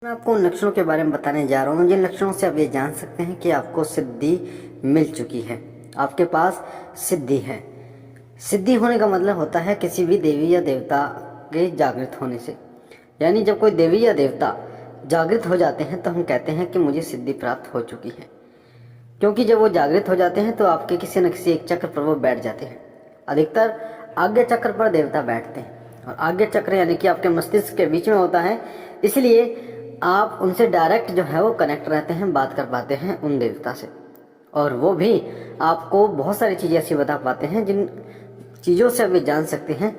मैं आपको उन लक्षणों के बारे में बताने जा रहा हूँ जिन लक्षणों से आप ये जान सकते हैं कि आपको सिद्धि मिल चुकी है, आपके पास सिद्धि है। सिद्धि होने का मतलब होता है किसी भी देवी या देवता के जागृत होने से। यानी जब कोई देवी या देवता जागृत हो जाते हैं तो हम कहते हैं कि मुझे सिद्धि प्राप्त हो चुकी है, क्योंकि जब वो जागृत हो जाते हैं तो आपके किसी न किसी एक चक्र पर वो बैठ जाते हैं। अधिकतर आज्ञा चक्र पर देवता बैठते हैं, और आज्ञा चक्र यानी कि आपके मस्तिष्क के बीच में होता है, इसलिए आप उनसे डायरेक्ट जो है वो कनेक्ट रहते हैं, बात कर पाते हैं उन देवता से। और वो भी आपको बहुत सारी चीज़ें ऐसी बता पाते हैं जिन चीज़ों से आप ये जान सकते हैं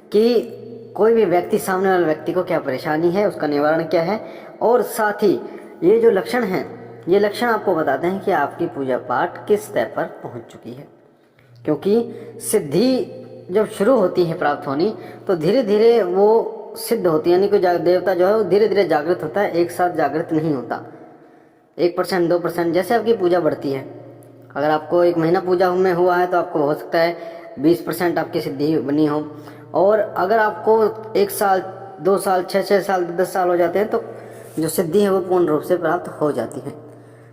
कि कोई भी व्यक्ति, सामने वाले व्यक्ति को क्या परेशानी है, उसका निवारण क्या है। और साथ ही ये जो लक्षण हैं, ये लक्षण आपको बताते हैं कि आपकी पूजा पाठ किस स्तर पर पहुंच चुकी है। क्योंकि सिद्धि जब शुरू होती है प्राप्त होनी, तो धीरे धीरे वो सिद्ध होती है। यानी कोई देवता जो है वो धीरे धीरे जागृत होता है, एक साथ जागृत नहीं होता। 1% 2% जैसे आपकी पूजा बढ़ती है। अगर आपको 1 महीना पूजा में हुआ है तो आपको हो सकता है 20% आपकी सिद्धि बनी हो, और अगर आपको 1 साल 2 साल 6 साल 10 साल हो जाते हैं तो जो सिद्धि है वो पूर्ण रूप से प्राप्त हो जाती है।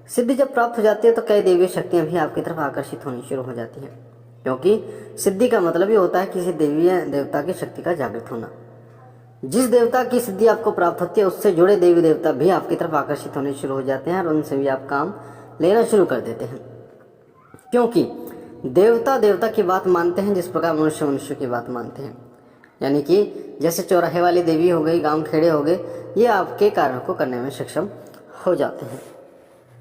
सिद्धि जब प्राप्त हो जाती है तो कई देवी शक्तियाँ भी आपकी तरफ आकर्षित होनी शुरू हो जाती हैं, क्योंकि सिद्धि का मतलब ही होता है किसी देवी या देवता की शक्ति का जागृत होना। जिस देवता की सिद्धि आपको प्राप्त होती है उससे जुड़े देवी देवता भी आपकी तरफ आकर्षित होने शुरू हो जाते हैं, और उनसे भी आप काम लेना शुरू कर देते हैं। क्योंकि देवता देवता की बात मानते हैं जिस प्रकार मनुष्य मनुष्य की बात मानते हैं। यानी कि जैसे चौराहे वाली देवी हो गई, गांव खेड़े हो गए, ये आपके कार्यों को करने में सक्षम हो जाते हैं।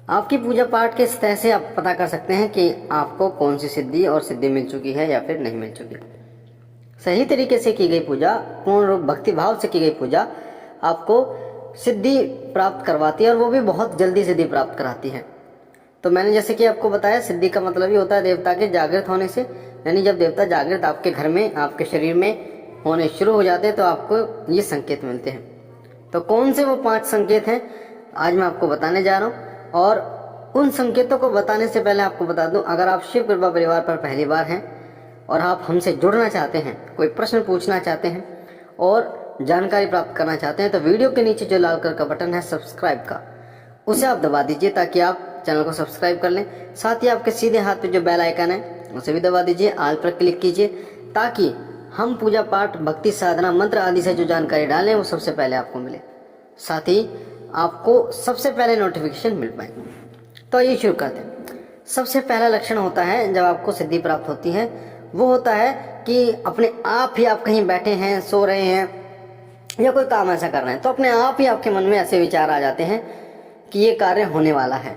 आपकी पूजा पाठ के सतह से आप पता कर सकते हैं कि आपको कौन सी सिद्धि और सिद्धि मिल चुकी है या फिर नहीं मिल चुकी। सही तरीके से की गई पूजा, पूर्ण रूप भक्ति भाव से की गई पूजा आपको सिद्धि प्राप्त करवाती है, और वो भी बहुत जल्दी सिद्धि प्राप्त कराती है। तो मैंने जैसे कि आपको बताया, सिद्धि का मतलब ही होता है देवता के जागृत होने से। यानी जब देवता जागृत आपके घर में, आपके शरीर में होने शुरू हो जाते हैं तो आपको ये संकेत मिलते हैं। तो कौन से वो 5 संकेत हैं आज मैं आपको बताने जा रहा हूँ। और उन संकेतों को बताने से पहले आपको बता दूं, अगर आप शिव कृपा परिवार पर पहली बार हैं और आप हमसे जुड़ना चाहते हैं, कोई प्रश्न पूछना चाहते हैं और जानकारी प्राप्त करना चाहते हैं, तो वीडियो के नीचे जो लाल कलर का बटन है सब्सक्राइब का, उसे आप दबा दीजिए ताकि आप चैनल को सब्सक्राइब कर लें। साथ ही आपके सीधे हाथ पे जो बेल आइकन है उसे भी दबा दीजिए, ऑल पर क्लिक कीजिए, ताकि हम पूजा पाठ, भक्ति, साधना, मंत्र आदि से जो जानकारी डालें वो सबसे पहले आपको मिले, साथ ही आपको सबसे पहले नोटिफिकेशन मिल पाए। तो ये शुरू करते हैं। सबसे पहला लक्षण होता है जब आपको सिद्धि प्राप्त होती है, वो होता है कि अपने आप ही आप कहीं बैठे हैं, सो रहे हैं या कोई काम ऐसा कर रहे हैं, तो अपने आप ही आपके मन में ऐसे विचार आ जाते हैं कि ये कार्य होने वाला है,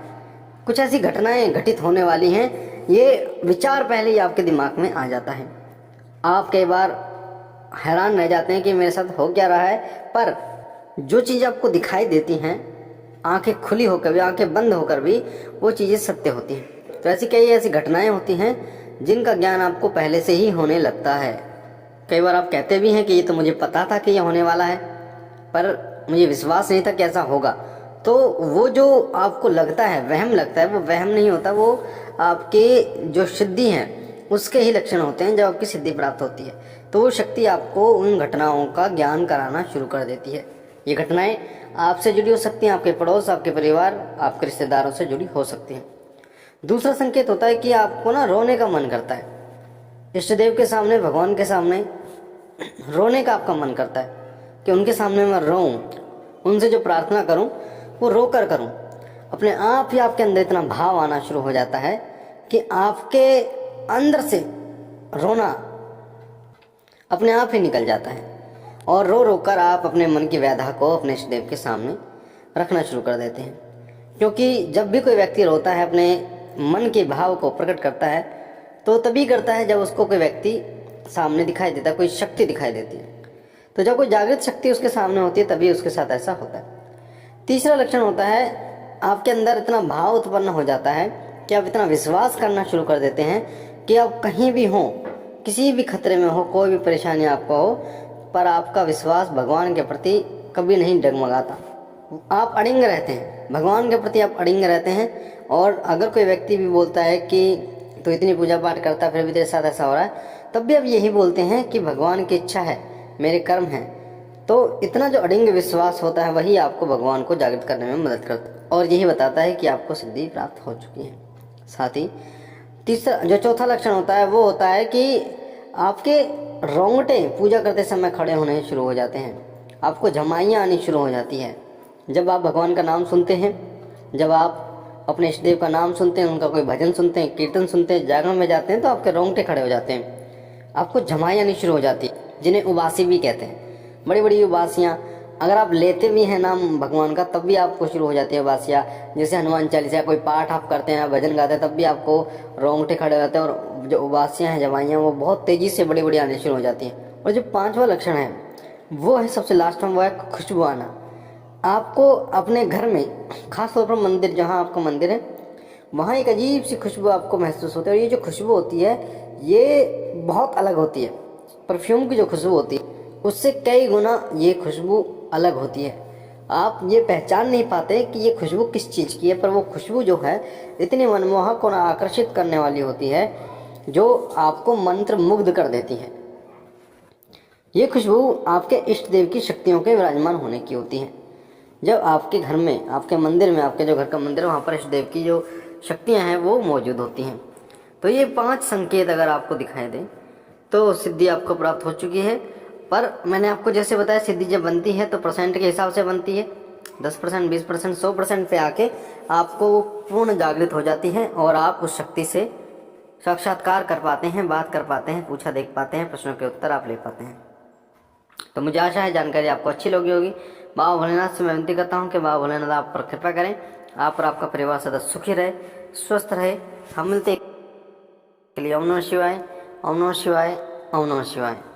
कुछ ऐसी घटनाएं घटित होने वाली हैं। ये विचार पहले ही आपके दिमाग में आ जाता है। आप कई बार हैरान रह जाते हैं कि मेरे साथ हो क्या रहा है, पर जो चीज़ आपको दिखाई देती हैं, आंखें खुली होकर भी, आंखें बंद होकर भी, वो चीज़ें सत्य होती हैं। तो ऐसी कई ऐसी घटनाएं होती हैं जिनका ज्ञान आपको पहले से ही होने लगता है। कई बार आप कहते भी हैं कि ये तो मुझे पता था कि ये होने वाला है, पर मुझे विश्वास नहीं था कि ऐसा होगा। तो वो जो आपको लगता है, वहम लगता है, वो वहम नहीं होता, वो आपके जो सिद्धि हैं उसके ही लक्षण होते हैं। जब आपकी सिद्धि प्राप्त होती है तो वो शक्ति आपको उन घटनाओं का ज्ञान कराना शुरू कर देती है। ये घटनाएं आपसे जुड़ी हो सकती हैं, आपके पड़ोस, आपके परिवार, आपके रिश्तेदारों से जुड़ी हो सकती हैं। दूसरा संकेत होता है कि आपको ना रोने का मन करता है। इष्ट देव के सामने, भगवान के सामने रोने का आपका मन करता है कि उनके सामने मैं रोऊं, उनसे जो प्रार्थना करूं वो रो कर करूं। अपने आप ही आपके अंदर इतना भाव आना शुरू हो जाता है कि आपके अंदर से रोना अपने आप ही निकल जाता है, और रो रो कर आप अपने मन की व्यथा को अपने इष्ट देव के सामने रखना शुरू कर देते हैं। क्योंकि जब भी कोई व्यक्ति रोता है, अपने मन के भाव को प्रकट करता है, तो तभी करता है जब उसको कोई व्यक्ति सामने दिखाई देता है, कोई शक्ति दिखाई देती है। तो जब कोई जागृत शक्ति उसके सामने होती है तभी उसके साथ ऐसा होता है। तीसरा लक्षण होता है आपके अंदर इतना भाव उत्पन्न हो जाता है कि आप इतना विश्वास करना शुरू कर देते हैं कि आप कहीं भी हो, किसी भी खतरे में हो, कोई भी परेशानी आपको हो, पर आपका विश्वास भगवान के प्रति कभी नहीं डगमगाता। आप अड़िंग रहते हैं, भगवान के प्रति आप अड़िंग रहते हैं। और अगर कोई व्यक्ति भी बोलता है कि तो इतनी पूजा पाठ करता है फिर भी तेरे साथ ऐसा हो रहा है, तब भी आप यही बोलते हैं कि भगवान की इच्छा है, मेरे कर्म हैं, तो इतना जो अडिंग विश्वास होता है वही आपको भगवान को जागृत करने में मदद करता है और यही बताता है कि आपको सिद्धि प्राप्त हो चुकी है। साथ ही तीसरा जो चौथा लक्षण होता है वो होता है कि आपके रोंगटे पूजा करते समय खड़े होने शुरू हो जाते हैं, आपको झमाइयाँ आनी शुरू हो जाती है। जब आप भगवान का नाम सुनते हैं, जब आप अपने इष्ट देव का नाम सुनते हैं, उनका कोई भजन सुनते हैं, कीर्तन सुनते हैं, जागरण में जाते हैं, तो आपके रोंगटे खड़े हो जाते हैं, आपको झमाइयाँ आनी शुरू हो जाती है, जिन्हें उबासी भी कहते हैं। बड़ी बड़ी उबासियाँ अगर आप लेते भी हैं नाम भगवान का तब भी आपको शुरू हो जाती है उबासियाँ। जैसे हनुमान चालीसा कोई पाठ आप करते हैं, भजन गाते हैं, तब भी आपको रोंगटे खड़े हो जाते हैं और जो उबासियाँ हैं, जमाइयाँ, वो बहुत तेज़ी से बड़ी बड़ी आने शुरू हो जाती हैं। और जो पांचवा लक्षण है वो है सबसे लास्ट में, वो है खुशबू आना। आपको अपने घर में, खास तौर पर मंदिर, जहाँ आपका मंदिर है वहाँ एक अजीब सी खुशबू आपको महसूस होती है। और ये जो खुशबू होती है ये बहुत अलग होती है। परफ्यूम की जो खुशबू होती है उससे कई गुना ये खुशबू अलग होती है। आप ये पहचान नहीं पाते कि ये खुशबू किस चीज़ की है, पर वो खुशबू जो है इतनी मनमोहक और आकर्षित करने वाली होती है जो आपको मंत्र मुग्ध कर देती है। ये खुशबू आपके इष्ट देव की शक्तियों के विराजमान होने की होती है। जब आपके घर में, आपके मंदिर में, आपके जो घर का मंदिर है वहाँ पर इष्ट देव की जो शक्तियाँ हैं वो मौजूद होती हैं। तो ये 5 संकेत अगर आपको दिखाई दें तो सिद्धि आपको प्राप्त हो चुकी है। पर मैंने आपको जैसे बताया सिद्धि जब बनती है तो परसेंट के हिसाब से बनती है। 10%, 20%, 100% पे आके आपको पूर्ण जागृत हो जाती है और आप उस शक्ति से साक्षात्कार कर पाते हैं, बात कर पाते हैं, पूछा देख पाते हैं, प्रश्नों के उत्तर आप ले पाते हैं। तो मुझे आशा है जानकारी आपको अच्छी लगी होगी। बाबा भोलेनाथ से मैं विनती करता हूँ कि बाबा भोलेनाथ आप पर कृपा करें, आप और आपका परिवार सदा सुखी रहे, स्वस्थ रहे। हम मिलते के लिए ओम नमः शिवाय, ओम नमः शिवाय, ओम नमः शिवाय।